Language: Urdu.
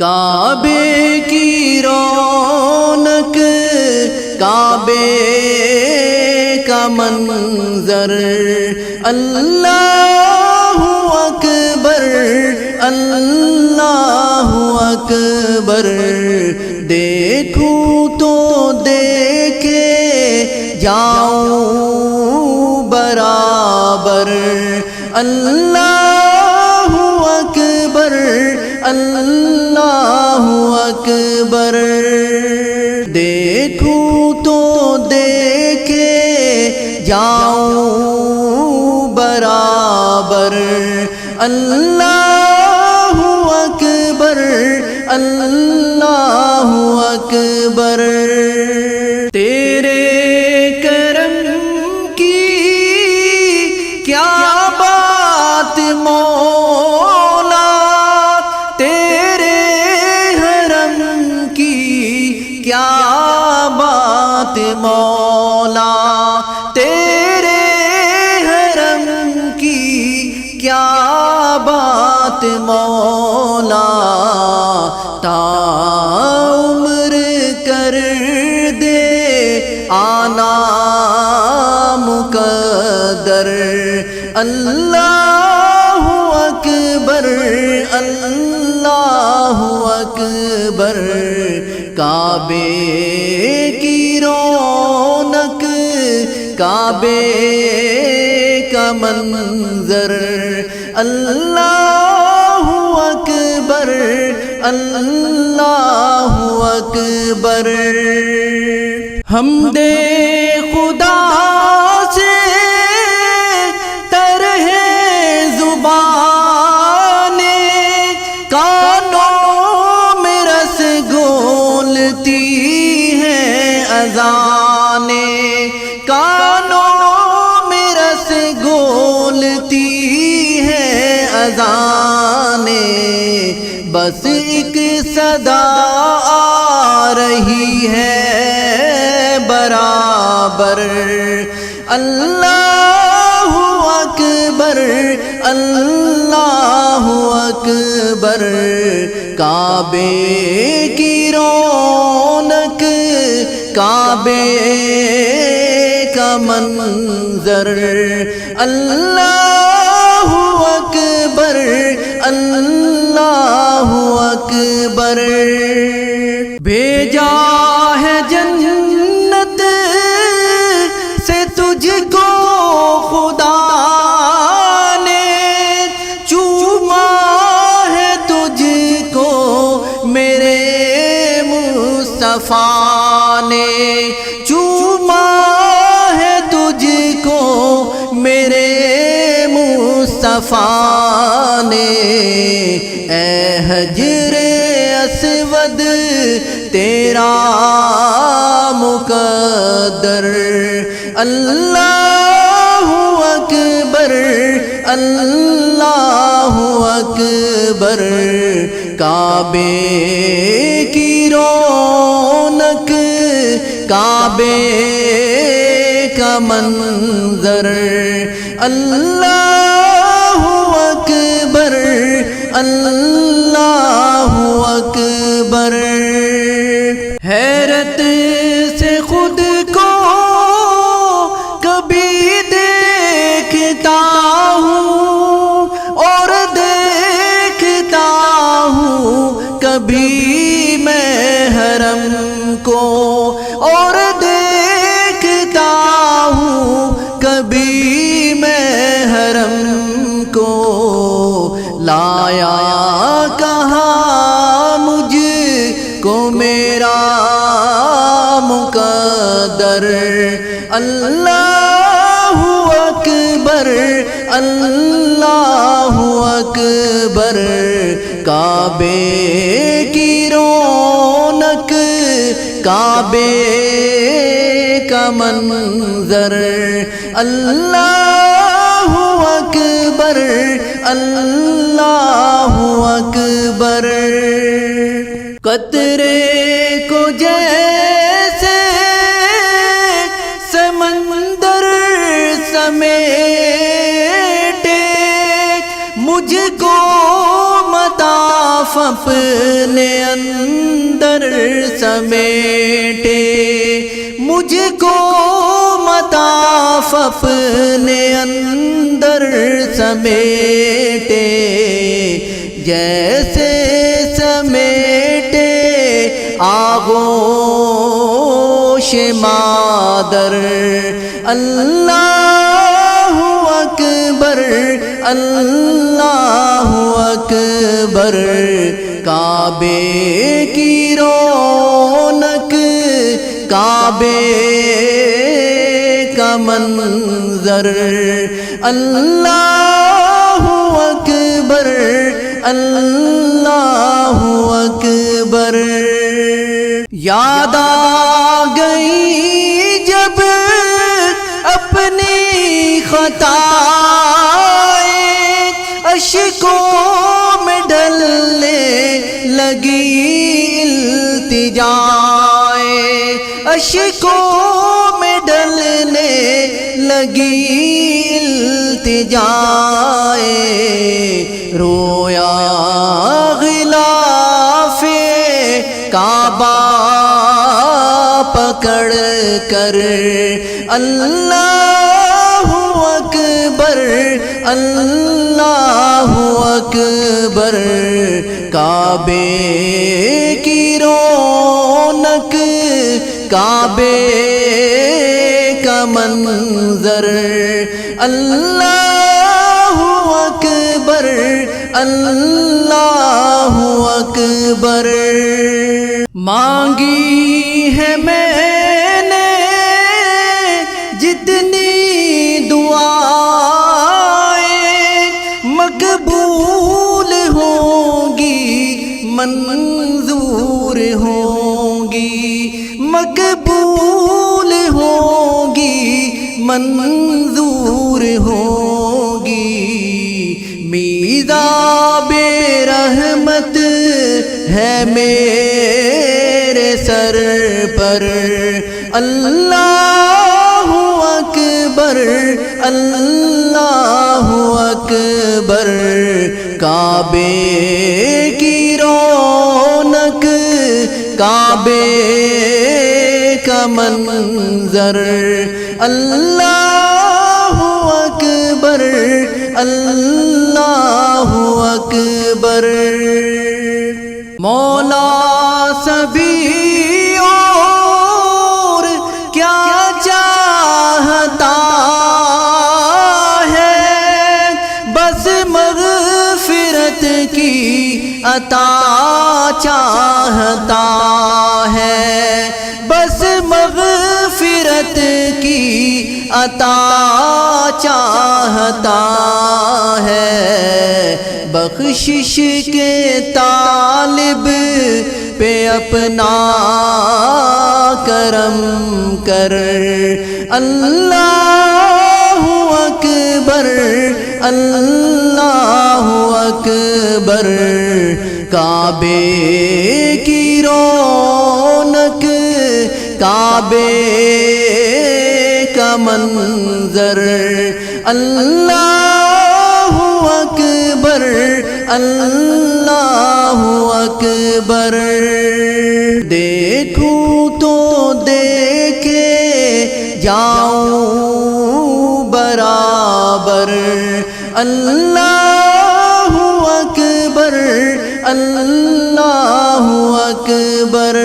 کعبے کی رونق، کعبے کا منظر، اللہ اکبر اللہ اکبر، دیکھوں تو دیکھے جاؤں برابر، اللہ اکبر اللہ اکبر، دیکھوں تو دیکھے جاؤں برابر، اللہ اکبر اللہ اکبر، تیرے کرم کی کیا بات مولا، تیرے حرم کی کیا بات مولا، تیرے حرم کی کیا بات مولا، تا عمر کر دے آنا مقدر، اللہ اکبر اللہ اکبر، کعبے کی رونق، کعبے کا منظر، اللہ اکبر اللہ اکبر، حمد خدا سے تر ہے زبانیں، کانوں میں رس گولتی ہیں اذانیں، کانوں میں رس گولتی ہیں اذانیں، بس ایک صدا آ رہی ہے برابر، اللہ اکبر اللہ اکبر، کعبے کی رونق، کعبے کا منظر، اللہ اکبر اللہ اکبر، بھیجا ہے جنت سے تجھ کو خدا نے، چوما ہے تجھ کو میرے مصطفیٰ نے، چوما ہے تجھ کو میرے مصطفیٰ نے، اے حجر اسود تیرا مقدر، اللہ اکبر اللہ اکبر، کعبے کی رونق، کعبے کا منظر، اللہ اکبر اللہ اکبر، حیرت سے خود کو کبھی دیکھتا ہوں اور دیکھتا ہوں کبھی میں حرم کو، اور دیکھتا ہوں کبھی میں حرم کو، لایا کہاں مجھ کو میرا مقدر، اللہ اکبر اللہ اکبر، کعبے کی رونق، کعبے کا منظر، اللہ اکبر اللہ اکبر، قطرے کو جیسے سمندر سمیٹے، مجھ کو مطاف اپنے اندر سمیٹے، مجھ کو مطاف اپنے اندر سمیٹے، جیسے سمیٹے آغوش مادر۔ اللہ اکبر اللہ اکبر، کعبے کی رونق، کعبے کا منظر۔ اللہ اکبر اللہ اکبر۔ یاد آ گئی جب اپنی خطائیں، اشکوں میں ڈلنے لگی التجائیں، اشکوں میں ڈلنے لگی التجائیں، رویا غلاف کعبہ پکڑ کر۔ اللہ اکبر اللہ اکبر، کعبے کی رونق، کعبے کا منظر۔ اللہ اکبر اللہ اکبر۔ مانگی ہے میں نے جتنی دعائیں، مقبول ہوں گی منظور ہوں گی، مقبول ہوں گی منظور ہوں گی۔ میزاب رحمت ہے میرے سر پر۔ اللہ اکبر اللہ اکبر، کعبے کی رونق، کعبے کا منظر۔ اللہ اکبر اللہ اکبر۔ مولا سبھی اور کیا چاہتا ہے، بس مغفرت کی عطا چاہتا ہے، بس مغفرت کی عطا چاہتا ہے۔ بخشش کے طالب پہ اپنا کرم کر۔ اللہ اکبر اللہ اکبر، کعبے کی رونق، کعبے کا منظر۔ اللہ اکبر اللہ اکبر۔ دیکھوں تو دیکھے جاؤں برابر۔ اللہ اکبر اللہ اکبر۔